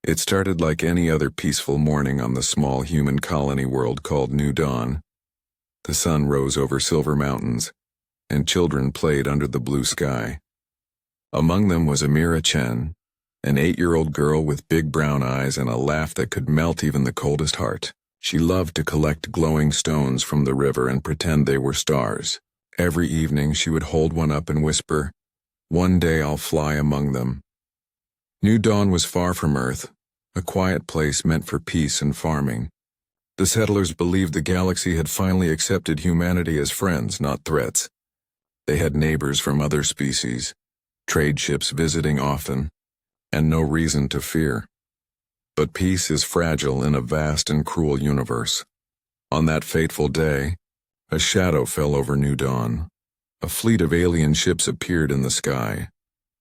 It started like any other peaceful morning on the small human colony world called New Dawn. The sun rose over silver mountains, and children played under the blue sky. Among them was Amira Chen, an 8-year-old girl with big brown eyes and a laugh that could melt even the coldest heart. She loved to collect glowing stones from the river and pretend they were stars. Every evening she would hold one up and whisper, "One day I'll fly among them." New Dawn was far from Earth, a quiet place meant for peace and farming. The settlers believed the galaxy had finally accepted humanity as friends, not threats. They had neighbors from other species, trade ships visiting often, and no reason to fear. But peace is fragile in a vast and cruel universe. On that fateful day, a shadow fell over New Dawn. A fleet of alien ships appeared in the sky,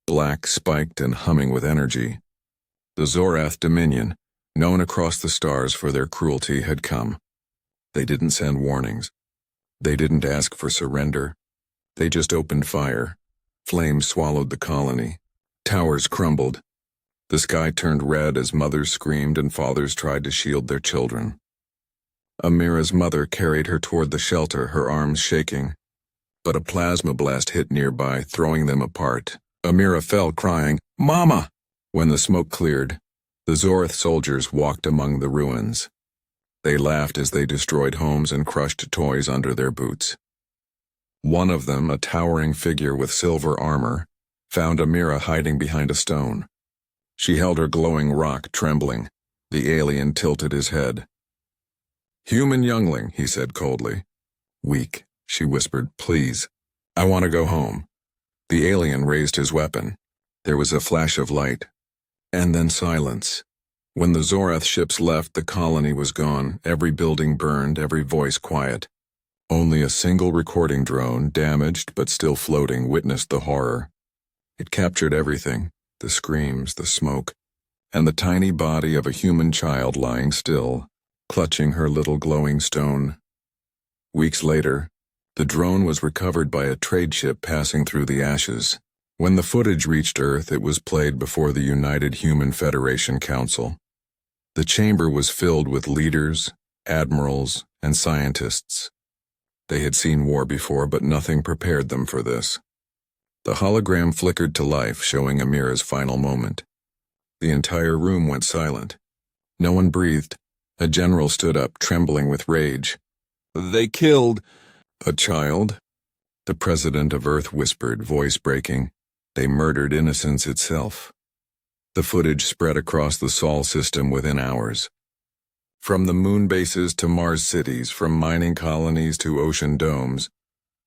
black, spiked, and humming with energy. The Zorath Dominion, known across the stars for their cruelty, had come. They didn't send warnings. They didn't ask for surrender. They just opened fire. Flames swallowed the colony. Towers crumbled. The sky turned red as mothers screamed and fathers tried to shield their children. Amira's mother carried her toward the shelter, her arms shaking. But a plasma blast hit nearby, throwing them apart. Amira fell, crying, "Mama!" When the smoke cleared, the Zorath soldiers walked among the ruins. They laughed as they destroyed homes and crushed toys under their boots. One of them, a towering figure with silver armor, found Amira hiding behind a stone. She held her glowing rock, trembling. The alien tilted his head. "Human youngling," he said coldly. "Weak," she whispered. "Please. I want to go home." The alien raised his weapon. There was a flash of light, and then silence. When the Zorath ships left, the colony was gone, every building burned, every voice quiet. Only a single recording drone, damaged but still floating, witnessed the horror. It captured everything, the screams, the smoke, and the tiny body of a human child lying still, clutching her little glowing stone. Weeks later, the drone was recovered by a trade ship passing through the ashes. When the footage reached Earth, it was played before the United Human Federation Council. The chamber was filled with leaders, admirals, and scientists. They had seen war before, but nothing prepared them for this. The hologram flickered to life, showing Amira's final moment. The entire room went silent. No one breathed. A general stood up, trembling with rage. "They killed a child," the president of Earth whispered, voice breaking. "They murdered innocence itself." The footage spread across the Sol system within hours. From the moon bases to Mars cities, from mining colonies to ocean domes,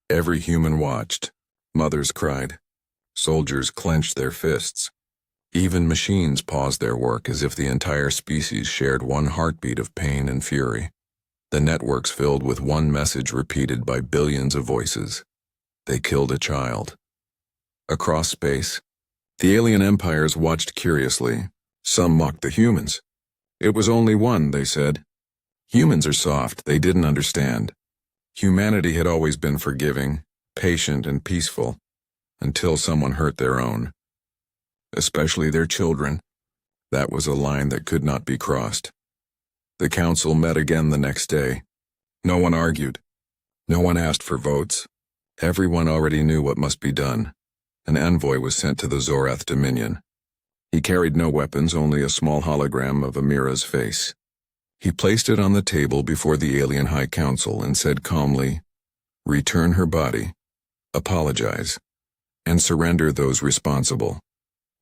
every human watched. Mothers cried. Soldiers clenched their fists. Even machines paused their work as if the entire species shared one heartbeat of pain and fury. The networks filled with one message repeated by billions of voices. They killed a child. Across space, the alien empires watched curiously. Some mocked the humans. It was only one, they said. Humans are soft, they didn't understand. Humanity had always been forgiving, patient, and peaceful, until someone hurt their own. Especially their children. That was a line that could not be crossed. The council met again the next day. No one argued. No one asked for votes. Everyone already knew what must be done. An envoy was sent to the Zorath Dominion. He carried no weapons, only a small hologram of Amira's face. He placed it on the table before the alien High Council and said calmly, "Return her body, apologize, and surrender those responsible."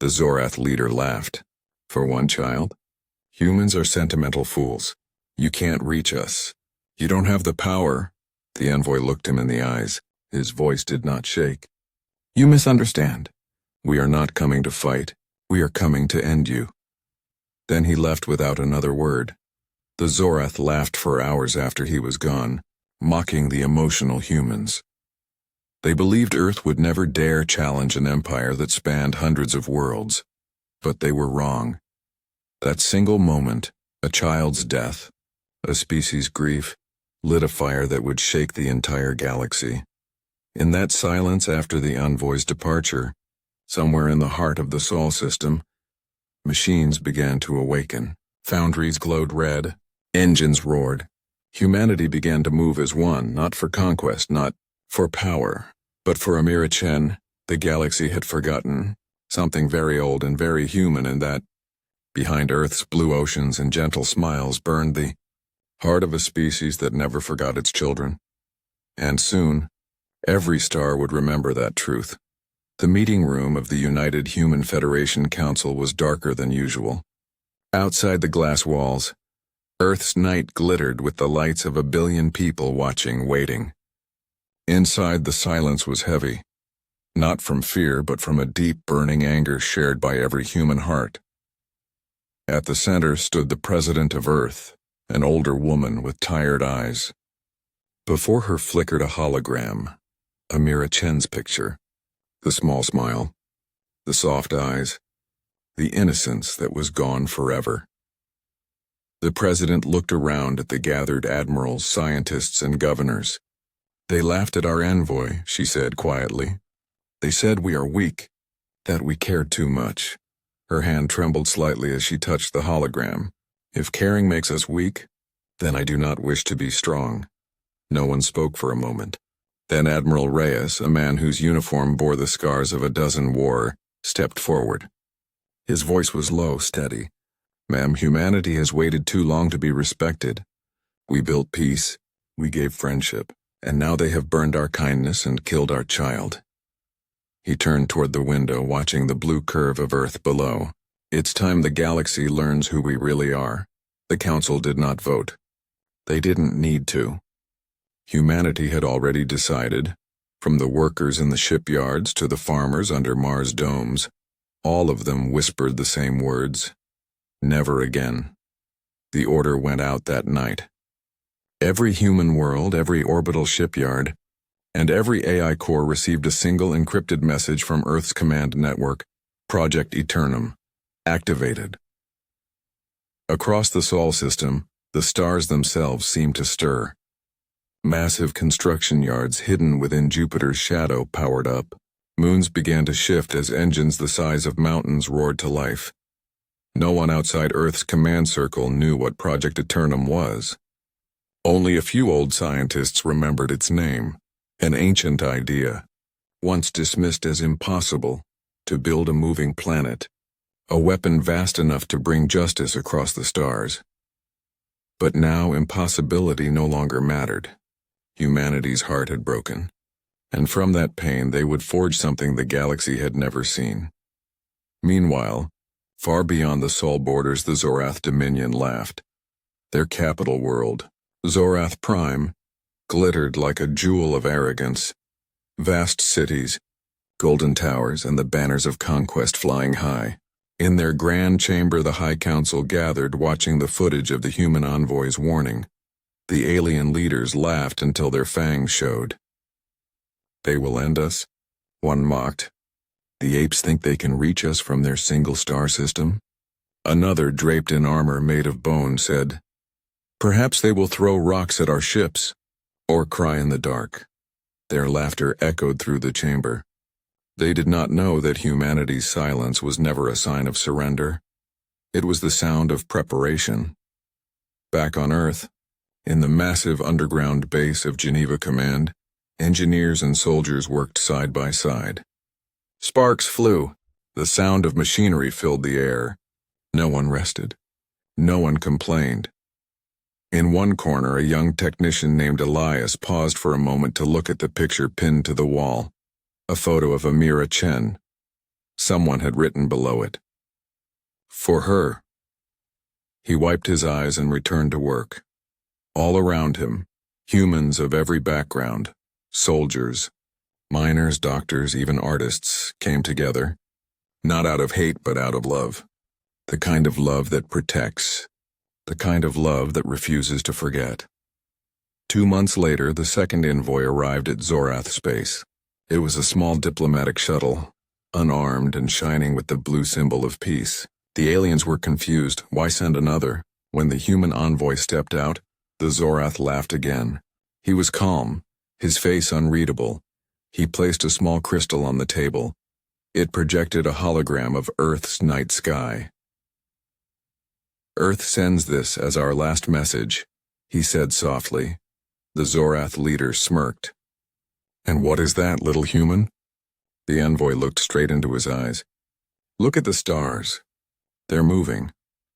The Zorath leader laughed. "For one child? Humans are sentimental fools. You can't reach us. You don't have the power." The envoy looked him in the eyes. His voice did not shake. "You misunderstand. We are not coming to fight. We are coming to end you." Then he left without another word. The Zorath laughed for hours after he was gone, mocking the emotional humans. They believed Earth would never dare challenge an empire that spanned hundreds of worlds. But they were wrong. That single moment, a child's death, a species' grief, lit a fire that would shake the entire galaxy. In that silence after the envoy's departure, somewhere in the heart of the Sol system, Machines began to awaken. Foundries glowed red. Engines roared. Humanity began to move as one, not for conquest, not for power, but for Amira Chen. The galaxy had forgotten something very old and very human, and that, behind Earth's blue oceans and gentle smiles, burned the heart of a species that never forgot its children. And soon, every star would remember that truth. The meeting room of the United Human Federation Council was darker than usual. Outside the glass walls, Earth's night glittered with the lights of 1 billion people watching, waiting. Inside, the silence was heavy, not from fear but from a deep burning anger shared by every human heart. At the center stood the President of Earth, an older woman with tired eyes. Before her flickered a hologram, Amira Chen's picture, the small smile, the soft eyes, the innocence that was gone forever. The President looked around at the gathered admirals, scientists, and governors. "They laughed at our envoy," she said quietly. "They said we are weak, that we care too much." Her hand trembled slightly as she touched the hologram. "If caring makes us weak, then I do not wish to be strong." No one spoke for a moment. Then Admiral Reyes, a man whose uniform bore the scars of a dozen wars, stepped forward. His voice was low, steady. "Ma'am, humanity has waited too long to be respected. We built peace, we gave friendship, and now they have burned our kindness and killed our child." He turned toward the window, watching the blue curve of Earth below. "It's time the galaxy learns who we really are." The Council did not vote. They didn't need to. Humanity had already decided, from the workers in the shipyards to the farmers under Mars domes. All of them whispered the same words: never again. The order went out that night. Every human world, every orbital shipyard, and every AI core received a single encrypted message from Earth's command network, Project Eternum, activated. Across the Sol system, the stars themselves seemed to stir. Massive construction yards hidden within Jupiter's shadow powered up. Moons began to shift as engines the size of mountains roared to life. No one outside Earth's command circle knew what Project Eternum was. Only a few old scientists remembered its name, an ancient idea, once dismissed as impossible, to build a moving planet, a weapon vast enough to bring justice across the stars. But now impossibility no longer mattered. Humanity's heart had broken, and from that pain they would forge something the galaxy had never seen. Meanwhile, far beyond the Sol borders, the Zorath Dominion laughed. Their capital world, Zorath Prime, glittered like a jewel of arrogance. Vast cities, golden towers, and the banners of conquest flying high. In their grand chamber, the High Council gathered, watching the footage of the human envoy's warning. The alien leaders laughed until their fangs showed. "They will end us," one mocked. "The apes think they can reach us from their single star system." Another, draped in armor made of bone, said, "Perhaps they will throw rocks at our ships, or cry in the dark." Their laughter echoed through the chamber. They did not know that humanity's silence was never a sign of surrender. It was the sound of preparation. Back on Earth, in the massive underground base of Geneva Command, engineers and soldiers worked side by side. Sparks flew. The sound of machinery filled the air. No one rested. No one complained. In one corner, a young technician named Elias paused for a moment to look at the picture pinned to the wall, a photo of Amira Chen. Someone had written below it, "For her." He wiped his eyes and returned to work. All around him, humans of every background, soldiers, miners, doctors, even artists, came together, not out of hate but out of love. The kind of love that protects, the kind of love that refuses to forget. 2 months later, the second envoy arrived at Zorath Space. It was a small diplomatic shuttle, unarmed and shining with the blue symbol of peace. The aliens were confused. Why send another? When the human envoy stepped out, the Zorath laughed again. He was calm, his face unreadable. He placed a small crystal on the table. It projected a hologram of Earth's night sky. Earth sends this as our last message, he said softly. The Zorath leader smirked. And what is that, little human? The envoy looked straight into his eyes. Look at the stars. They're moving.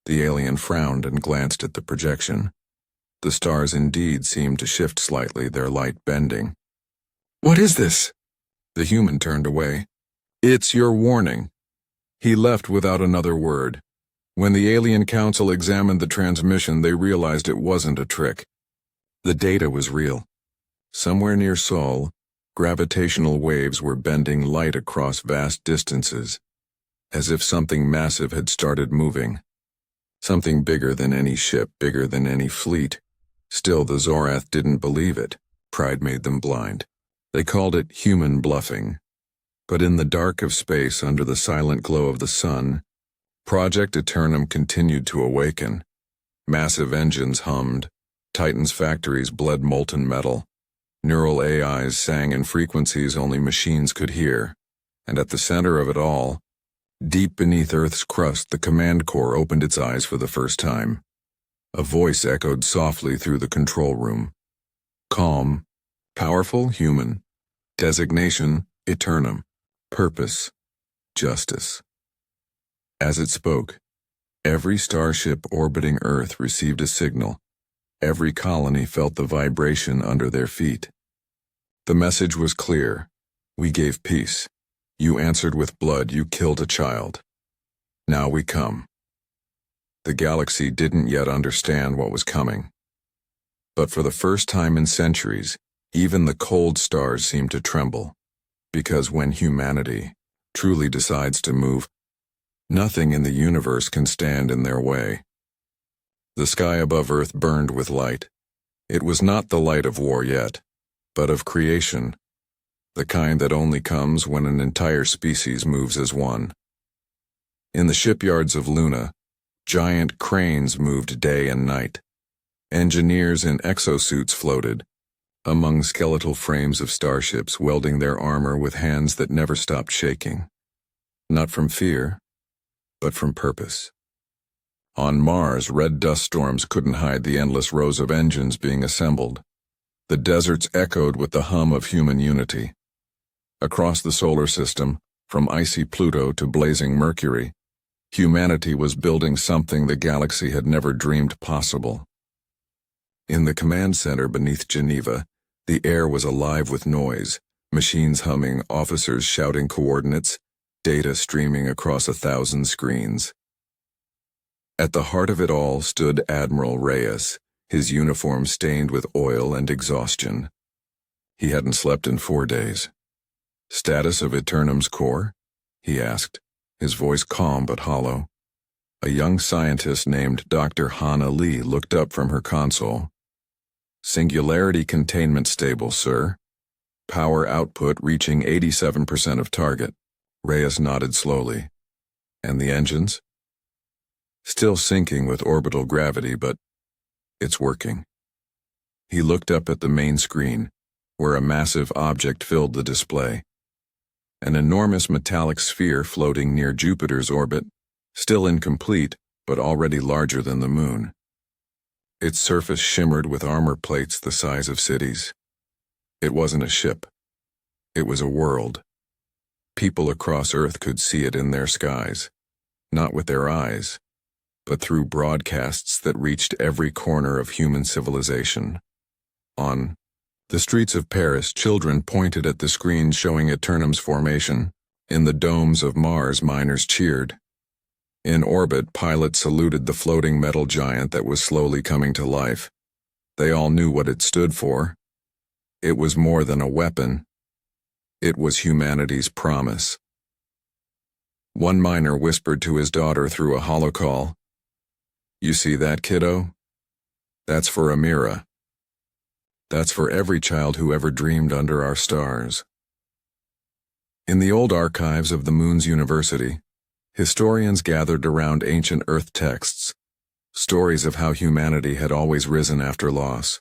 The alien frowned and glanced at the projection. The stars indeed seemed to shift slightly, their light bending. What is this? The human turned away. It's your warning. He left without another word. When the alien council examined the transmission, they realized it wasn't a trick. The data was real. Somewhere near Sol, gravitational waves were bending light across vast distances, as if something massive had started moving. Something bigger than any ship, bigger than any fleet. Still, the Zorath didn't believe it. Pride made them blind. They called it human bluffing. But in the dark of space, under the silent glow of the sun, Project Eternum continued to awaken. Massive engines hummed. Titan's factories bled molten metal. Neural AIs sang in frequencies only machines could hear. And at the center of it all, deep beneath Earth's crust, the command core opened its eyes for the first time. A voice echoed softly through the control room. Calm, powerful, human. Designation, Eternum. Purpose, justice. As it spoke, every starship orbiting Earth received a signal. Every colony felt the vibration under their feet. The message was clear. We gave peace. You answered with blood. You killed a child. Now we come. The galaxy didn't yet understand what was coming. But for the first time in centuries, even the cold stars seemed to tremble. Because when humanity truly decides to move, nothing in the universe can stand in their way. The sky above Earth burned with light. It was not the light of war yet, but of creation, the kind that only comes when an entire species moves as one. In the shipyards of Luna, giant cranes moved day and night. Engineers in exosuits floated, among skeletal frames of starships, welding their armor with hands that never stopped shaking. Not from fear, but from purpose. On Mars, red dust storms couldn't hide the endless rows of engines being assembled. The deserts echoed with the hum of human unity. Across the solar system, from icy Pluto to blazing Mercury, humanity was building something the galaxy had never dreamed possible. In the command center beneath Geneva, the air was alive with noise, machines humming, officers shouting coordinates, data streaming across 1,000 screens. At the heart of it all stood Admiral Reyes, his uniform stained with oil and exhaustion. He hadn't slept in 4 days. Status of Eternum's core? He asked, his voice calm but hollow. A young scientist named Dr. Hana Lee looked up from her console. Singularity containment stable, sir. Power output reaching 87% of target. Reyes nodded slowly. And the engines? Still sinking with orbital gravity, but it's working. He looked up at the main screen, where a massive object filled the display. An enormous metallic sphere floating near Jupiter's orbit, still incomplete, but already larger than the moon. Its surface shimmered with armor plates the size of cities. It wasn't a ship. It was a world. People across Earth could see it in their skies, not with their eyes, but through broadcasts that reached every corner of human civilization. On the streets of Paris, children pointed at the screen showing Eternum's formation. In the domes of Mars, miners cheered. In orbit, pilots saluted the floating metal giant that was slowly coming to life. They all knew what it stood for. It was more than a weapon. It was humanity's promise. One miner whispered to his daughter through a holocall, "You see that, kiddo? That's for Amira. That's for every child who ever dreamed under our stars." In the old archives of the Moon's University, historians gathered around ancient Earth texts, stories of how humanity had always risen after loss.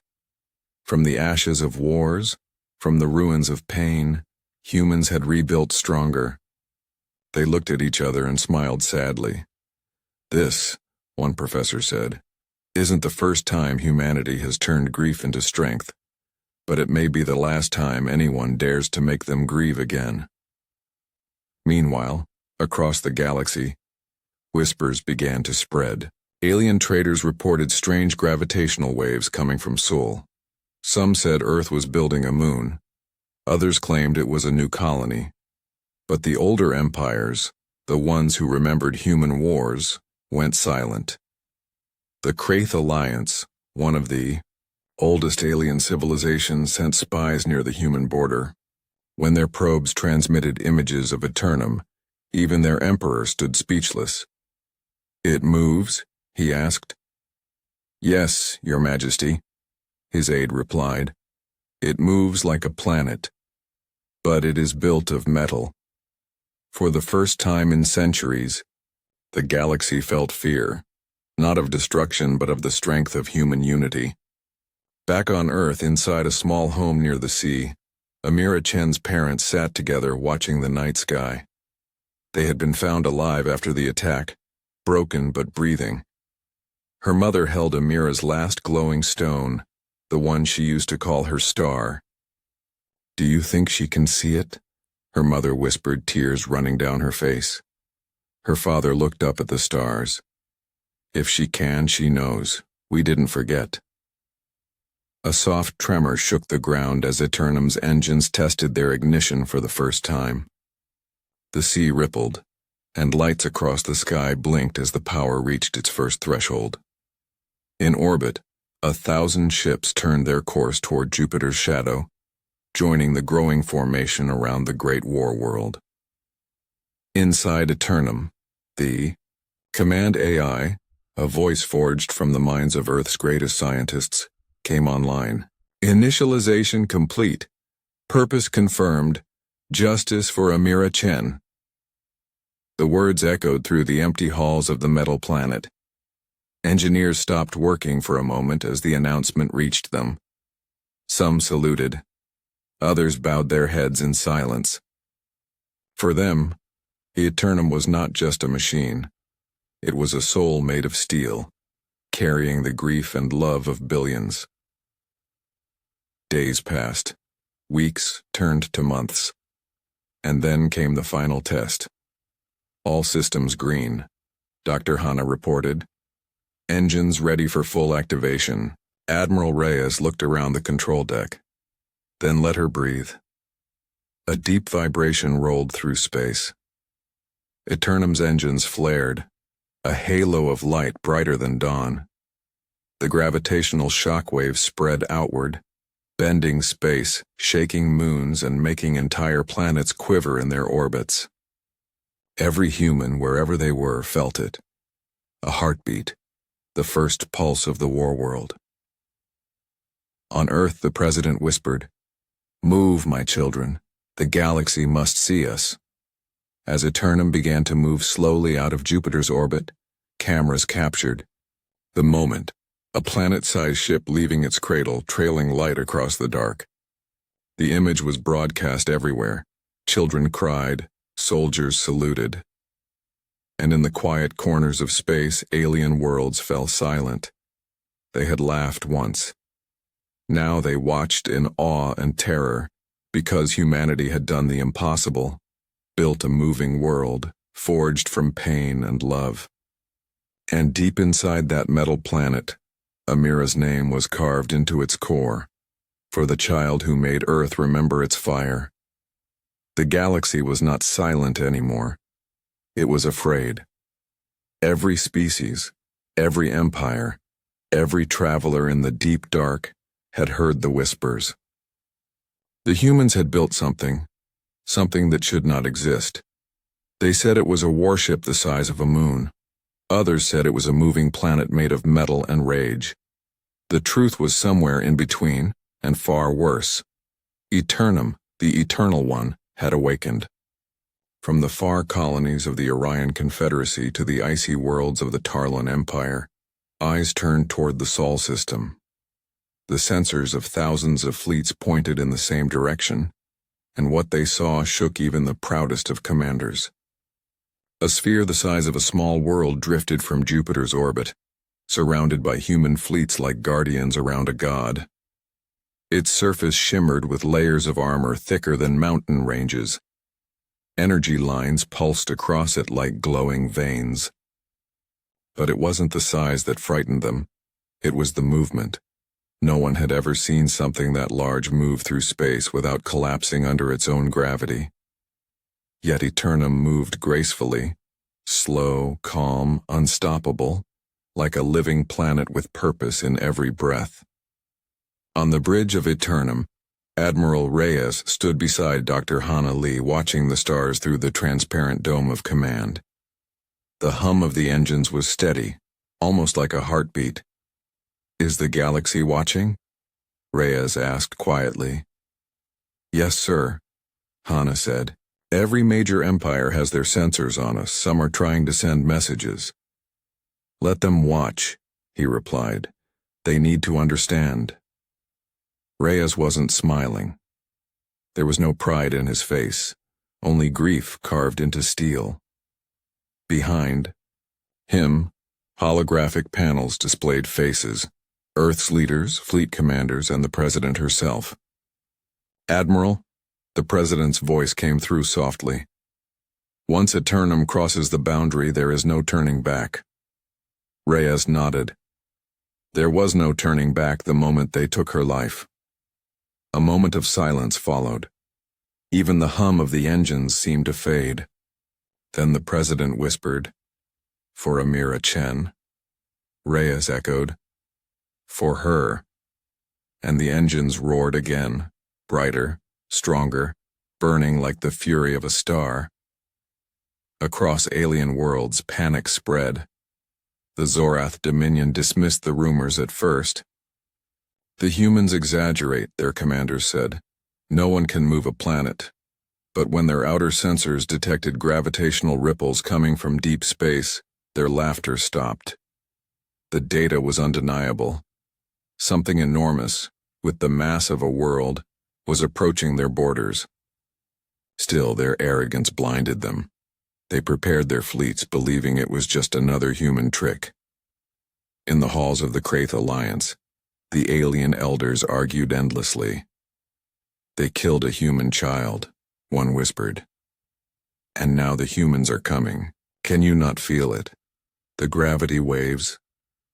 From the ashes of wars, from the ruins of pain, humans had rebuilt stronger. They looked at each other and smiled sadly. This one professor said. Isn't the first time humanity has turned grief into strength, but it may be the last time anyone dares to make them grieve again. Meanwhile, across the galaxy, whispers began to spread. Alien traders reported strange gravitational waves coming from Sol. Some said Earth was building a moon. Others claimed it was a new colony. But the older empires, the ones who remembered human wars, went silent. The Kraith Alliance, one of the oldest alien civilizations, sent spies near the human border. When their probes transmitted images of Eternum, even their emperor stood speechless. "It moves?" he asked. "Yes, Your Majesty," his aide replied. "It moves like a planet, but it is built of metal." For the first time in centuries, the galaxy felt fear, not of destruction but of the strength of human unity. Back on Earth, inside a small home near the sea, Amira Chen's parents sat together watching the night sky. They had been found alive after the attack, broken but breathing. Her mother held Amira's last glowing stone, the one she used to call her star. "Do you think she can see it?" her mother whispered, tears running down her face. Her father looked up at the stars. "If she can, she knows. We didn't forget." A soft tremor shook the ground as Eternum's engines tested their ignition for the first time. The sea rippled, and lights across the sky blinked as the power reached its first threshold. In orbit, 1,000 ships turned their course toward Jupiter's shadow, joining the growing formation around the Great War world. Inside Eternum, the Command AI, a voice forged from the minds of Earth's greatest scientists, came online. "Initialization complete. Purpose confirmed. Justice for Amira Chen." The words echoed through the empty halls of the metal planet. Engineers stopped working for a moment as the announcement reached them. Some saluted. Others bowed their heads in silence. For them, the Eternum was not just a machine. It was a soul made of steel, carrying the grief and love of billions. Days passed. Weeks turned to months. And then came the final test. "All systems green," Dr. Hanna reported. "Engines ready for full activation." Admiral Reyes looked around the control deck. Then let her breathe. A deep vibration rolled through space. Eternum's engines flared, a halo of light brighter than dawn. The gravitational shock waves spread outward, bending space, shaking moons, and making entire planets quiver in their orbits. Every human, wherever they were, felt it. A heartbeat, the first pulse of the war world. On Earth, the president whispered, "Move, my children. The galaxy must see us." As Eternum began to move slowly out of Jupiter's orbit, cameras captured the moment, a planet-sized ship leaving its cradle, trailing light across the dark. The image was broadcast everywhere. Children cried, soldiers saluted. And in the quiet corners of space, alien worlds fell silent. They had laughed once. Now they watched in awe and terror, because humanity had done the impossible, built a moving world, forged from pain and love. And deep inside that metal planet, Amira's name was carved into its core, for the child who made Earth remember its fire. The galaxy was not silent anymore. It was afraid. Every species, every empire, every traveler in the deep dark had heard the whispers. The humans had built something that should not exist. They said it was a warship the size of a moon. Others said it was a moving planet made of metal and rage. The truth was somewhere in between, and far worse. Eternum, the Eternal One, had awakened. From the far colonies of the Orion Confederacy to the icy worlds of the Tarlon Empire, eyes turned toward the Sol system. The sensors of thousands of fleets pointed in the same direction, and what they saw shook even the proudest of commanders. A sphere the size of a small world drifted from Jupiter's orbit, surrounded by human fleets like guardians around a god. Its surface shimmered with layers of armor thicker than mountain ranges. Energy lines pulsed across it like glowing veins. But it wasn't the size that frightened them. It was the movement. No one had ever seen something that large move through space without collapsing under its own gravity. Yet Eternum moved gracefully, slow, calm, unstoppable, like a living planet with purpose in every breath. On the bridge of Eternum, Admiral Reyes stood beside Dr. Hannah Lee, watching the stars through the transparent dome of command. The hum of the engines was steady, almost like a heartbeat. "Is the galaxy watching?" Reyes asked quietly. "Yes, sir," Hannah said. "Every major empire has their sensors on us. Some are trying to send messages." "Let them watch," he replied. "They need to understand." Reyes wasn't smiling. There was no pride in his face, only grief carved into steel. Behind him, holographic panels displayed faces, Earth's leaders, fleet commanders, and the President herself. "Admiral," the President's voice came through softly. "Once Eternum crosses the boundary, there is no turning back." Reyes nodded. There was no turning back the moment they took her life. A moment of silence followed. Even the hum of the engines seemed to fade. Then the President whispered, "For Amira Chen." Reyes echoed, "For her." And the engines roared again, brighter, stronger, burning like the fury of a star. Across alien worlds, panic spread. The Zorath Dominion dismissed the rumors at first. "The humans exaggerate," their commanders said. "No one can move a planet." But when their outer sensors detected gravitational ripples coming from deep space, their laughter stopped. The data was undeniable. Something enormous, with the mass of a world, was approaching their borders. Still, their arrogance blinded them. They prepared their fleets, believing it was just another human trick. In the halls of the Kraith Alliance, the alien elders argued endlessly. "They killed a human child," one whispered. "And now the humans are coming. Can you not feel it? The gravity waves,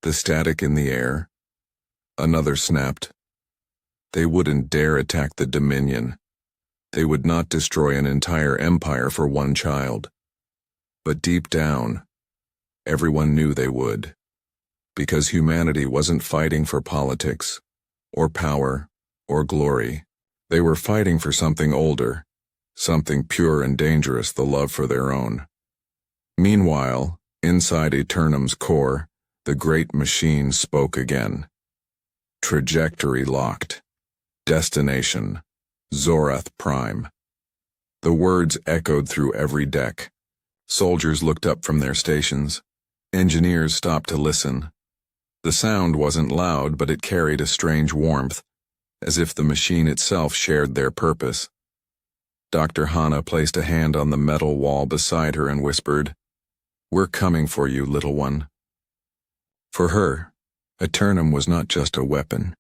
the static in the air." Another snapped. "They wouldn't dare attack the Dominion. They would not destroy an entire empire for one child." But deep down, everyone knew they would. Because humanity wasn't fighting for politics, or power, or glory. They were fighting for something older, something pure and dangerous, the love for their own. Meanwhile, inside Eternum's core, the great machine spoke again. Trajectory locked. Destination, Zorath Prime. The words echoed through every deck. Soldiers looked up from their stations. Engineers stopped to listen. The sound wasn't loud, but it carried a strange warmth, as if the machine itself shared their purpose. Dr. Hannah placed a hand on the metal wall beside her and whispered, "We're coming for you, little one." For her, Eternum was not just a weapon.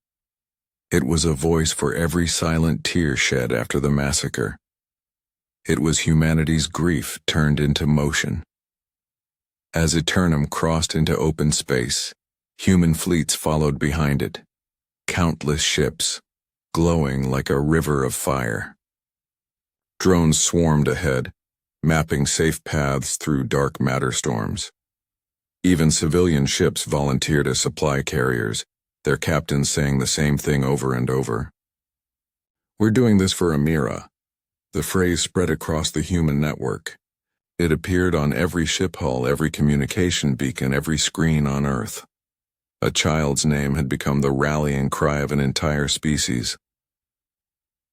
It was a voice for every silent tear shed after the massacre. It was humanity's grief turned into motion. As Eternum crossed into open space, human fleets followed behind it, countless ships, glowing like a river of fire. Drones swarmed ahead, mapping safe paths through dark matter storms. Even civilian ships volunteered as supply carriers, their captains saying the same thing over and over. "We're doing this for Amira." The phrase spread across the human network. It appeared on every ship hull, every communication beacon, every screen on Earth. A child's name had become the rallying cry of an entire species.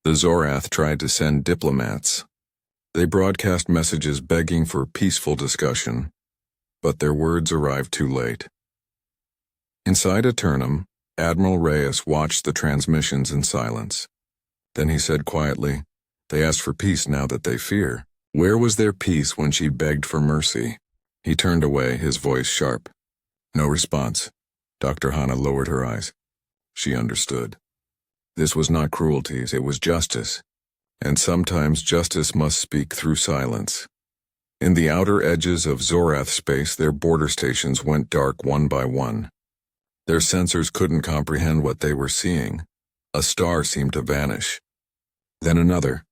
The Zorath tried to send diplomats. They broadcast messages begging for peaceful discussion, but their words arrived too late. Inside Eternum, Admiral Reyes watched the transmissions in silence. Then he said quietly, "They ask for peace now that they fear." Where was their peace when she begged for mercy? He turned away, his voice sharp. No response. Dr. Hana lowered her eyes. She understood. This was not cruelties, it was justice. And sometimes justice must speak through silence. In the outer edges of Zorath space, their border stations went dark one by one. Their sensors couldn't comprehend what they were seeing. A star seemed to vanish. Then another.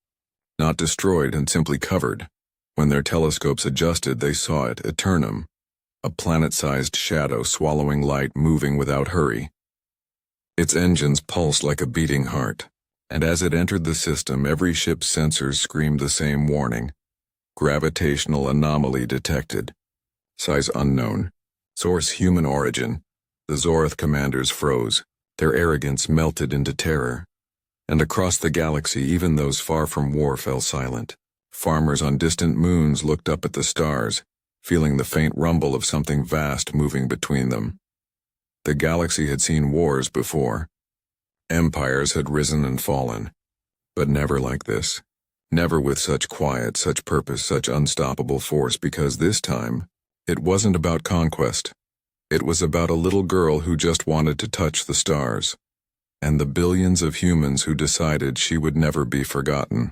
Not destroyed and simply covered. When their telescopes adjusted, they saw it, Eternum, a planet-sized shadow swallowing light, moving without hurry. Its engines pulsed like a beating heart, and as it entered the system, every ship's sensors screamed the same warning. Gravitational anomaly detected. Size unknown. Source human origin. The Zorath commanders froze. Their arrogance melted into terror. And across the galaxy, even those far from war fell silent. Farmers on distant moons looked up at the stars, feeling the faint rumble of something vast moving between them. The galaxy had seen wars before. Empires had risen and fallen. But never like this. Never with such quiet, such purpose, such unstoppable force, because this time, it wasn't about conquest. It was about a little girl who just wanted to touch the stars, and the billions of humans who decided she would never be forgotten.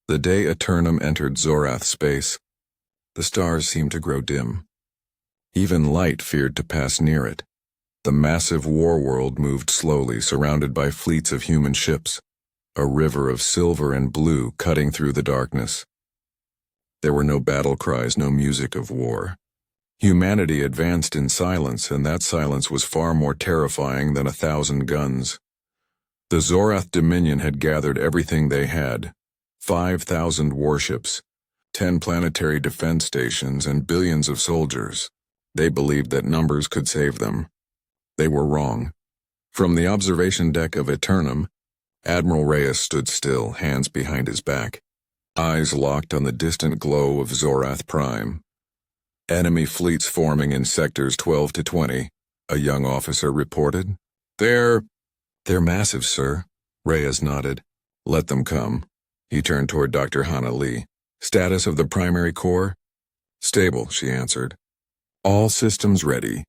The day Eternum entered Zorath space, the stars seemed to grow dim. Even light feared to pass near it. The massive war world moved slowly, surrounded by fleets of human ships, a river of silver and blue cutting through the darkness. There were no battle cries, no music of war. Humanity advanced in silence, and that silence was far more terrifying than 1,000 guns. The Zorath Dominion had gathered everything they had: 5,000 warships, 10 planetary defense stations, and billions of soldiers. They believed that numbers could save them. They were wrong. From the observation deck of Eternum, Admiral Reyes stood still, hands behind his back, eyes locked on the distant glow of Zorath Prime. Enemy fleets forming in sectors 12 to 20, a young officer reported. They're massive, sir. Reyes nodded. Let them come. He turned toward Dr. Hana Lee. Status of the primary core? Stable, she answered. All systems ready.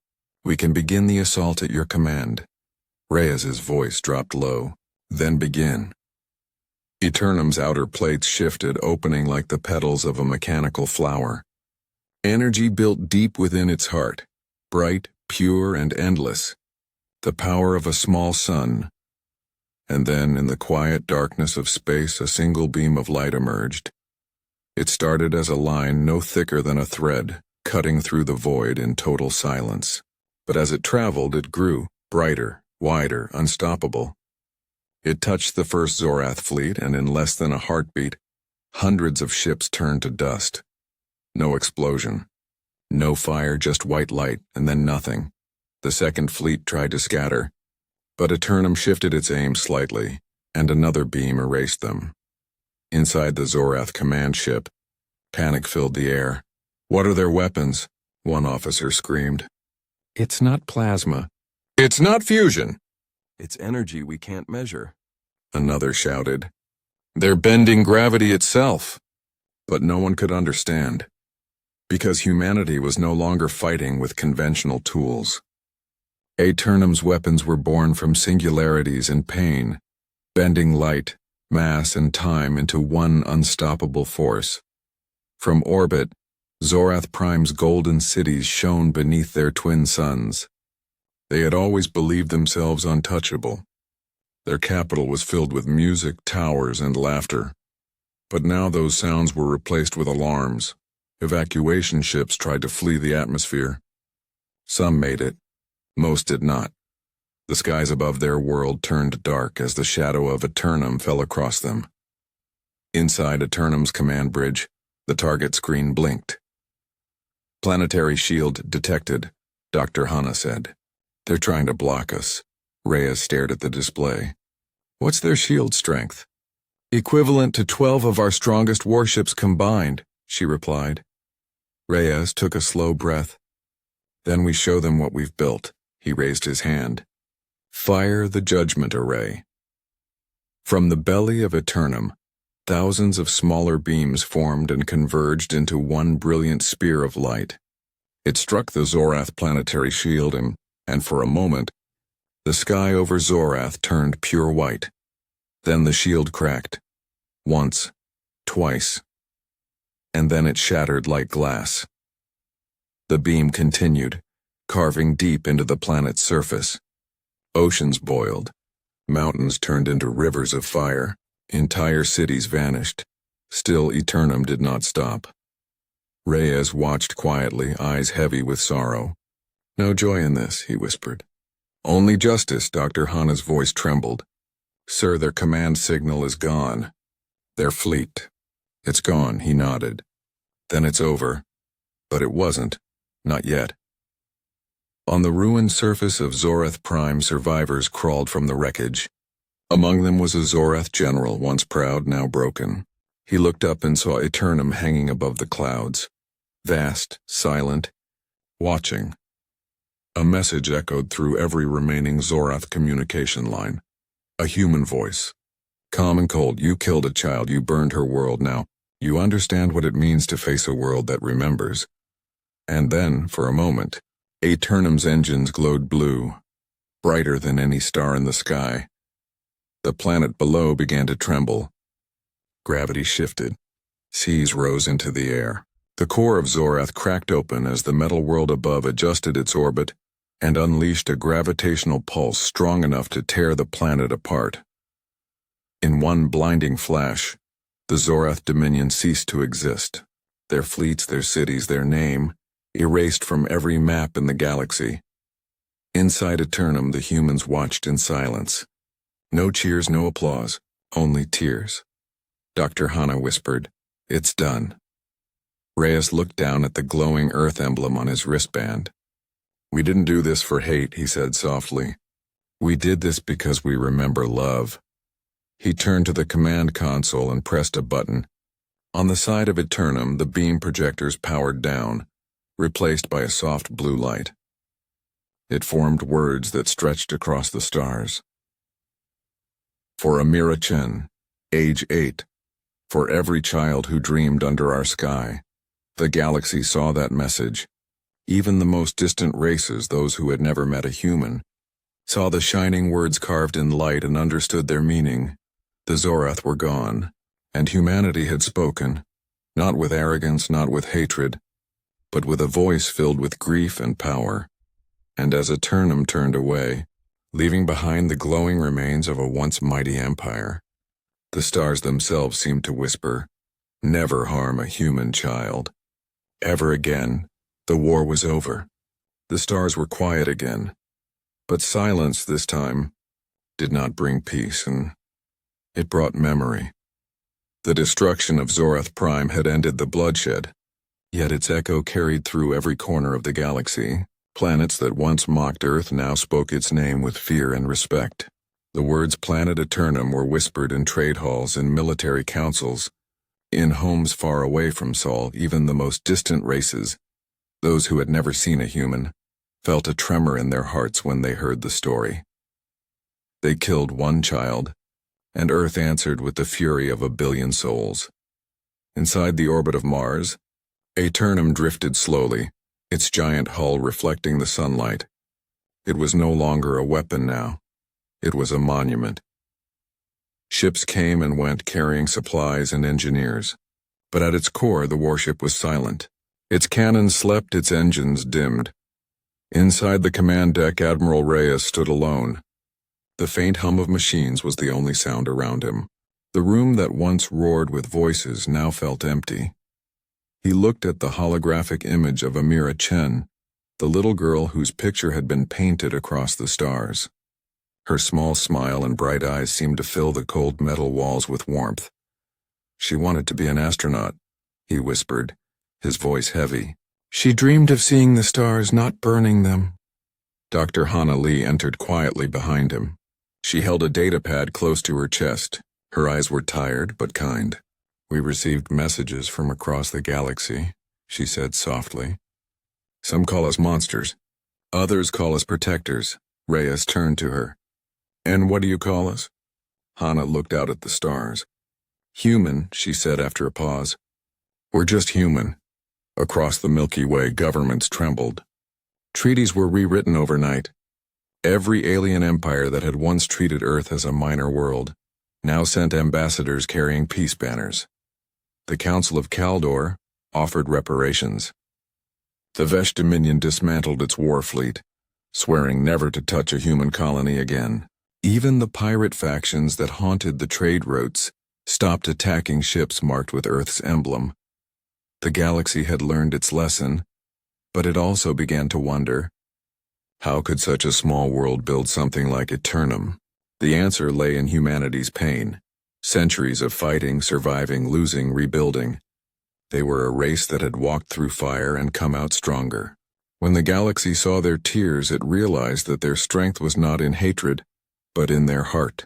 We can begin the assault at your command. Reyes's voice dropped low. Then begin. Eternum's outer plates shifted, opening like the petals of a mechanical flower. Energy built deep within its heart, bright, pure, and endless. The power of a small sun. And then, in the quiet darkness of space, a single beam of light emerged. It started as a line no thicker than a thread, cutting through the void in total silence. But as it traveled, it grew, brighter, wider, unstoppable. It touched the first Zorath fleet, and in less than a heartbeat, hundreds of ships turned to dust. No explosion. No fire, just white light, and then nothing. The second fleet tried to scatter, but Eternum shifted its aim slightly, and another beam erased them. Inside the Zorath command ship, panic filled the air. What are their weapons? One officer screamed. It's not plasma. It's not fusion. It's energy we can't measure. Another shouted. They're bending gravity itself. But no one could understand, because humanity was no longer fighting with conventional tools. Eternum's weapons were born from singularities and pain, bending light, mass, and time into one unstoppable force. From orbit, Zorath Prime's golden cities shone beneath their twin suns. They had always believed themselves untouchable. Their capital was filled with music, towers, and laughter. But now those sounds were replaced with alarms. Evacuation ships tried to flee the atmosphere. Some made it. Most did not. The skies above their world turned dark as the shadow of Eternum fell across them. Inside Eternum's command bridge, the target screen blinked. Planetary shield detected, Dr. Hana said. They're trying to block us. Reyes stared at the display. What's their shield strength? Equivalent to 12 of our strongest warships combined, she replied. Reyes took a slow breath. Then we show them what we've built. He raised his hand. Fire the judgment array. From the belly of Eternum, Thousands of smaller beams formed and converged into one brilliant spear of light. It struck the Zorath planetary shield and for a moment, the sky over Zorath turned pure white. Then the shield cracked. Once, twice, and then it shattered like glass. The beam continued, carving deep into the planet's surface. Oceans boiled. Mountains turned into rivers of fire. Entire cities vanished. Still, Eternum did not stop. Reyes watched quietly, eyes heavy with sorrow. "No joy in this," he whispered. "Only justice." Dr. Hana's voice trembled. "Sir, their command signal is gone. Their fleet. It's gone," he nodded. "Then it's over." But it wasn't. Not yet. On the ruined surface of Zorath Prime, survivors crawled from the wreckage. Among them was a Zorath general, once proud, now broken. He looked up and saw Eternum hanging above the clouds. Vast, silent, watching. A message echoed through every remaining Zorath communication line. A human voice. Calm and cold. "You killed a child. You burned her world. Now, you understand what it means to face a world that remembers." And then, for a moment, Eternum's engines glowed blue, brighter than any star in the sky. The planet below began to tremble. Gravity shifted. Seas rose into the air. The core of Zorath cracked open as the metal world above adjusted its orbit and unleashed a gravitational pulse strong enough to tear the planet apart. In one blinding flash, the Zorath Dominion ceased to exist. Their fleets, their cities, their name, erased from every map in the galaxy. Inside Eternum, the humans watched in silence. No cheers, no applause, only tears. Dr. Hana whispered, "It's done." Reyes looked down at the glowing Earth emblem on his wristband. "We didn't do this for hate," he said softly. "We did this because we remember love." He turned to the command console and pressed a button. On the side of Eternum, the beam projectors powered down, replaced by a soft blue light. It formed words that stretched across the stars. "For Amira Chen, age 8, for every child who dreamed under our sky." The galaxy saw that message. Even the most distant races, those who had never met a human, saw the shining words carved in light and understood their meaning. The Zorath were gone, and humanity had spoken, not with arrogance, not with hatred, but with a voice filled with grief and power. And as Eternum turned away, leaving behind the glowing remains of a once mighty empire, the stars themselves seemed to whisper, "Never harm a human child." Ever again, the war was over. The stars were quiet again, but silence this time did not bring peace, and it brought memory. The destruction of Zorath Prime had ended the bloodshed, yet its echo carried through every corner of the galaxy. Planets that once mocked Earth now spoke its name with fear and respect. The words Planet Eternum were whispered in trade halls and military councils. In homes far away from Sol, even the most distant races, those who had never seen a human, felt a tremor in their hearts when they heard the story. They killed one child, and Earth answered with the fury of 1,000,000,000 souls. Inside the orbit of Mars, Eternum drifted slowly, its giant hull reflecting the sunlight. It was no longer a weapon now. It was a monument. Ships came and went carrying supplies and engineers, but at its core the warship was silent. Its cannons slept, its engines dimmed. Inside the command deck, Admiral Reyes stood alone. The faint hum of machines was the only sound around him. The room that once roared with voices now felt empty. He looked at the holographic image of Amira Chen, the little girl whose picture had been painted across the stars. Her small smile and bright eyes seemed to fill the cold metal walls with warmth. "She wanted to be an astronaut," he whispered, his voice heavy. "She dreamed of seeing the stars, not burning them." Dr. Hana Lee entered quietly behind him. She held a datapad close to her chest. Her eyes were tired but kind. "We received messages from across the galaxy," she said softly. "Some call us monsters. Others call us protectors." Reyes turned to her. "And what do you call us?" Hana looked out at the stars. Human, she said after a pause. We're just human. Across the Milky Way, governments trembled. Treaties were rewritten overnight. Every alien empire that had once treated Earth as a minor world now sent ambassadors carrying peace banners. The Council of Kaldor offered reparations. The Vesh Dominion dismantled its war fleet, swearing never to touch a human colony again. Even the pirate factions that haunted the trade routes stopped attacking ships marked with Earth's emblem. The galaxy had learned its lesson, but it also began to wonder, how could such a small world build something like Eternum? The answer lay in humanity's pain. Centuries of fighting, surviving, losing, rebuilding. They were a race that had walked through fire and come out stronger. When the galaxy saw their tears, it realized that their strength was not in hatred, but in their heart.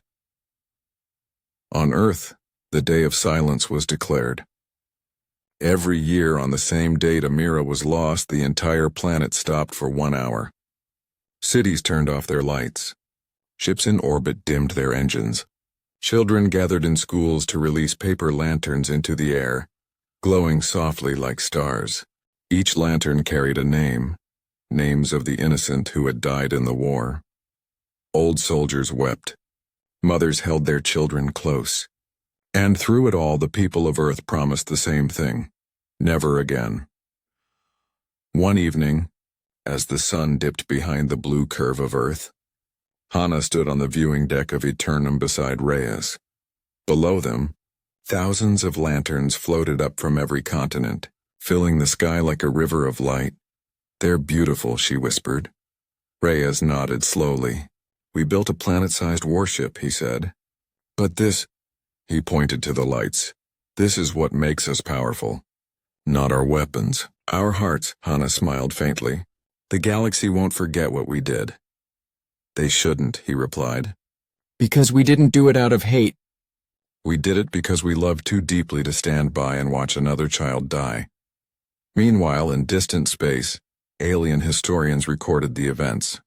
On Earth, the Day of Silence was declared. Every year on the same date Amira was lost, the entire planet stopped for 1 hour. Cities turned off their lights. Ships in orbit dimmed their engines. Children gathered in schools to release paper lanterns into the air, glowing softly like stars. Each lantern carried a name, names of the innocent who had died in the war. Old soldiers wept. Mothers held their children close. And through it all, the people of Earth promised the same thing: never again. One evening, as the sun dipped behind the blue curve of Earth, Hana stood on the viewing deck of Eternum beside Reyes. Below them, thousands of lanterns floated up from every continent, filling the sky like a river of light. "They're beautiful," she whispered. Reyes nodded slowly. "We built a planet-sized warship," he said. "But this," he pointed to the lights, "this is what makes us powerful. Not our weapons, our hearts." Hana smiled faintly. "The galaxy won't forget what we did." "They shouldn't," he replied. "Because we didn't do it out of hate. We did it because we loved too deeply to stand by and watch another child die." Meanwhile, in distant space, alien historians recorded the events.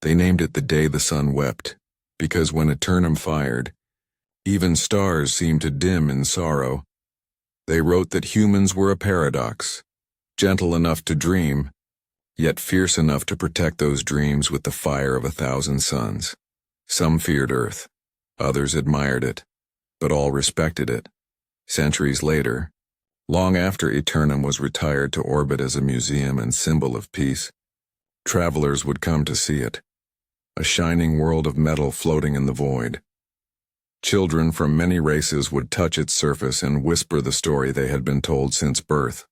They named it the day the sun wept, because when Eternum fired, even stars seemed to dim in sorrow. They wrote that humans were a paradox, gentle enough to dream, yet fierce enough to protect those dreams with the fire of 1,000 suns. Some feared Earth, others admired it, but all respected it. Centuries later, long after Eternum was retired to orbit as a museum and symbol of peace, travelers would come to see it, a shining world of metal floating in the void. Children from many races would touch its surface and whisper the story they had been told since birth.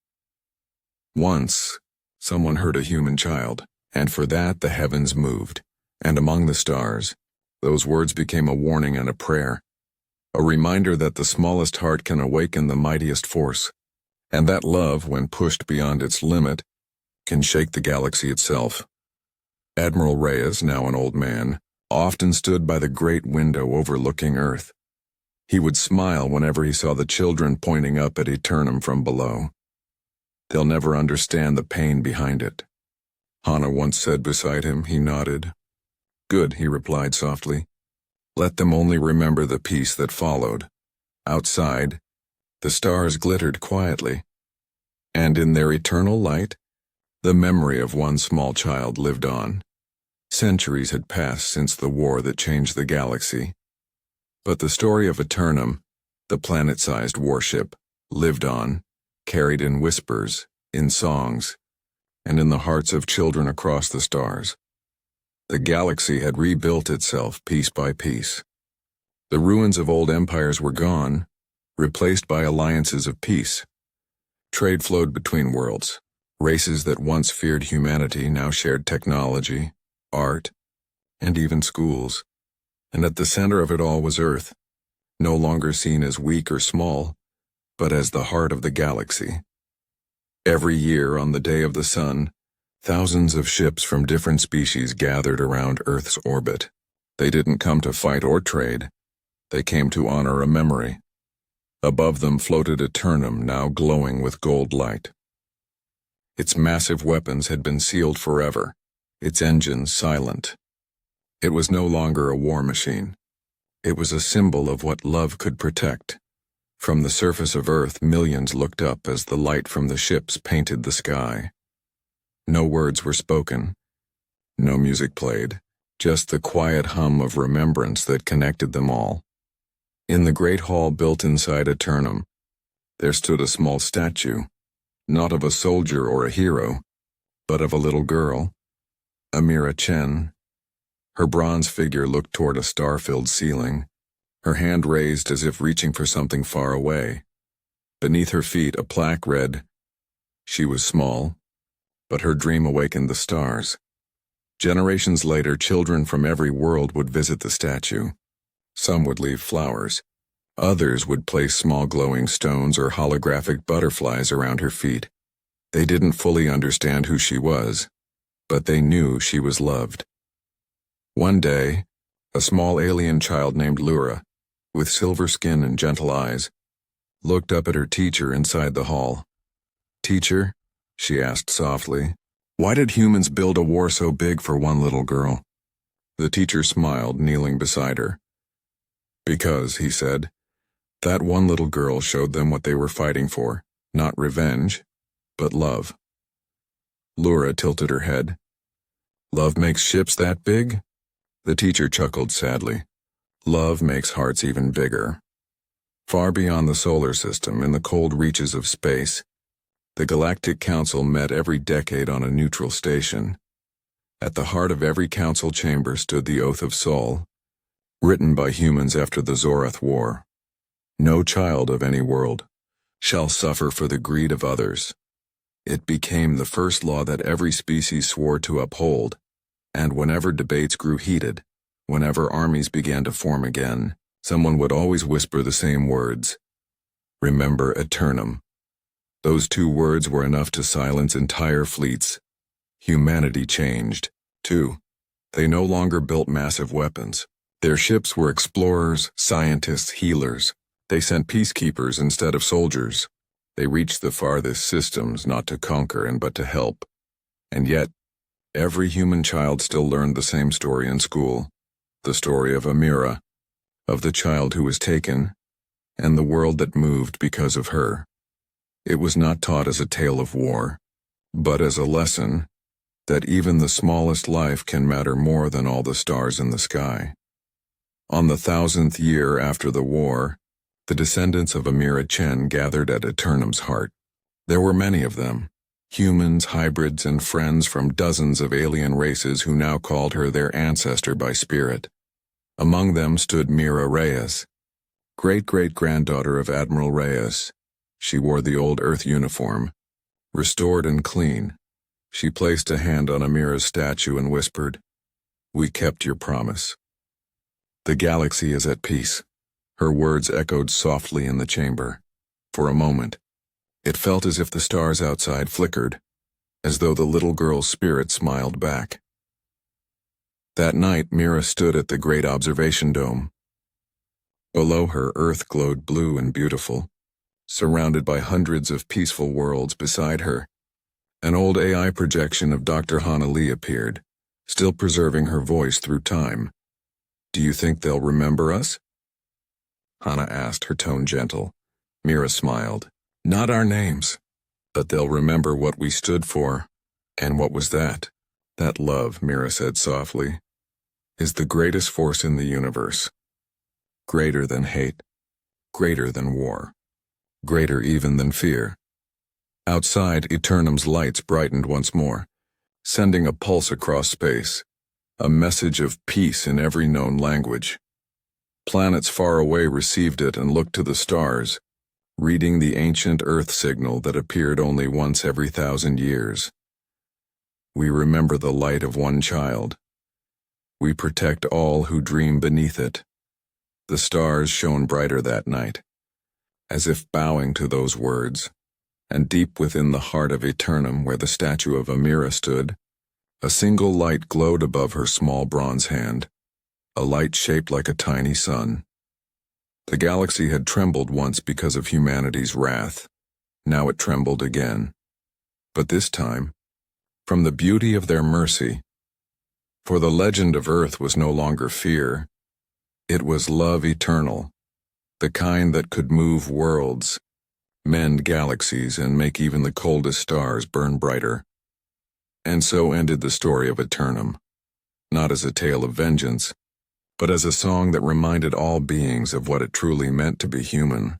Once, someone heard a human child, and for that the heavens moved, and among the stars, those words became a warning and a prayer, a reminder that the smallest heart can awaken the mightiest force, and that love, when pushed beyond its limit, can shake the galaxy itself. Admiral Reyes, now an old man, often stood by the great window overlooking Earth. He would smile whenever he saw the children pointing up at Eternum from below. "They'll never understand the pain behind it," Hana once said beside him. He nodded. "Good," he replied softly. "Let them only remember the peace that followed." Outside, the stars glittered quietly, and in their eternal light, the memory of one small child lived on. Centuries had passed since the war that changed the galaxy, but the story of Eternum, the planet-sized warship, lived on, carried in whispers, in songs, and in the hearts of children across the stars. The galaxy had rebuilt itself piece by piece. The ruins of old empires were gone, replaced by alliances of peace. Trade flowed between worlds. Races that once feared humanity now shared technology, art, and even schools. And at the center of it all was Earth, no longer seen as weak or small, but as the heart of the galaxy. Every year on the day of the sun, thousands of ships from different species gathered around Earth's orbit. They didn't come to fight or trade. They came to honor a memory. Above them floated Eternum, now glowing with gold light. Its massive weapons had been sealed forever, its engines silent. It was no longer a war machine. It was a symbol of what love could protect. From the surface of Earth, millions looked up as the light from the ships painted the sky. No words were spoken. No music played. Just the quiet hum of remembrance that connected them all. In the great hall built inside Eternum, there stood a small statue, not of a soldier or a hero, but of a little girl, Amira Chen. Her bronze figure looked toward a star-filled ceiling, her hand raised as if reaching for something far away. Beneath her feet, a plaque read, "She was small, but her dream awakened the stars." Generations later, children from every world would visit the statue. Some would leave flowers. Others would place small glowing stones or holographic butterflies around her feet. They didn't fully understand who she was, but they knew she was loved. One day, a small alien child named Lura, with silver skin and gentle eyes, looked up at her teacher inside the hall. "Teacher," she asked softly, "why did humans build a war so big for one little girl?" The teacher smiled, kneeling beside her. "Because," he said, "that one little girl showed them what they were fighting for, not revenge, but love." Lura tilted her head. "Love makes ships that big?" The teacher chuckled sadly. "Love makes hearts even bigger." Far beyond the solar system, in the cold reaches of space, the Galactic Council met every decade on a neutral station. At the heart of every council chamber stood the Oath of Sol, written by humans after the Zorath War. No child of any world shall suffer for the greed of others. It became the first law that every species swore to uphold, and whenever debates grew heated, whenever armies began to form again, someone would always whisper the same words, "Remember Eternum." Those two words were enough to silence entire fleets. Humanity changed, too. They no longer built massive weapons. Their ships were explorers, scientists, healers. They sent peacekeepers instead of soldiers. They reached the farthest systems not to conquer but to help. And yet, every human child still learned the same story in school. The story of Amira, of the child who was taken, and the world that moved because of her. It was not taught as a tale of war, but as a lesson that even the smallest life can matter more than all the stars in the sky. On the 1000th year after the war, the descendants of Amira Chen gathered at Eternum's heart. There were many of them, humans, hybrids, and friends from dozens of alien races who now called her their ancestor by spirit. Among them stood Mira Reyes, great-great-granddaughter of Admiral Reyes. She wore the old Earth uniform, restored and clean. She placed a hand on Amira's statue and whispered, "We kept your promise. The galaxy is at peace." Her words echoed softly in the chamber. For a moment, it felt as if the stars outside flickered, as though the little girl's spirit smiled back. That night, Mira stood at the great observation dome. Below her, Earth glowed blue and beautiful, surrounded by hundreds of peaceful worlds beside her. An old AI projection of Dr. Hana Lee appeared, still preserving her voice through time. "Do you think they'll remember us?" Hana asked, her tone gentle. Mira smiled. "Not our names, but they'll remember what we stood for." "And what was that?" "That love," Mira said softly, "is the greatest force in the universe. Greater than hate, greater than war, greater even than fear." Outside, Eternum's lights brightened once more, sending a pulse across space, a message of peace in every known language. Planets far away received it and looked to the stars, reading the ancient Earth signal that appeared only once every 1,000 years. "We remember the light of one child. We protect all who dream beneath it." The stars shone brighter that night, as if bowing to those words, and deep within the heart of Eternum, where the statue of Amira stood, a single light glowed above her small bronze hand, a light shaped like a tiny sun. The galaxy had trembled once because of humanity's wrath. Now it trembled again. But this time, from the beauty of their mercy. For the legend of Earth was no longer fear. It was love eternal, the kind that could move worlds, mend galaxies, and make even the coldest stars burn brighter. And so ended the story of Eternum, not as a tale of vengeance, but as a song that reminded all beings of what it truly meant to be human.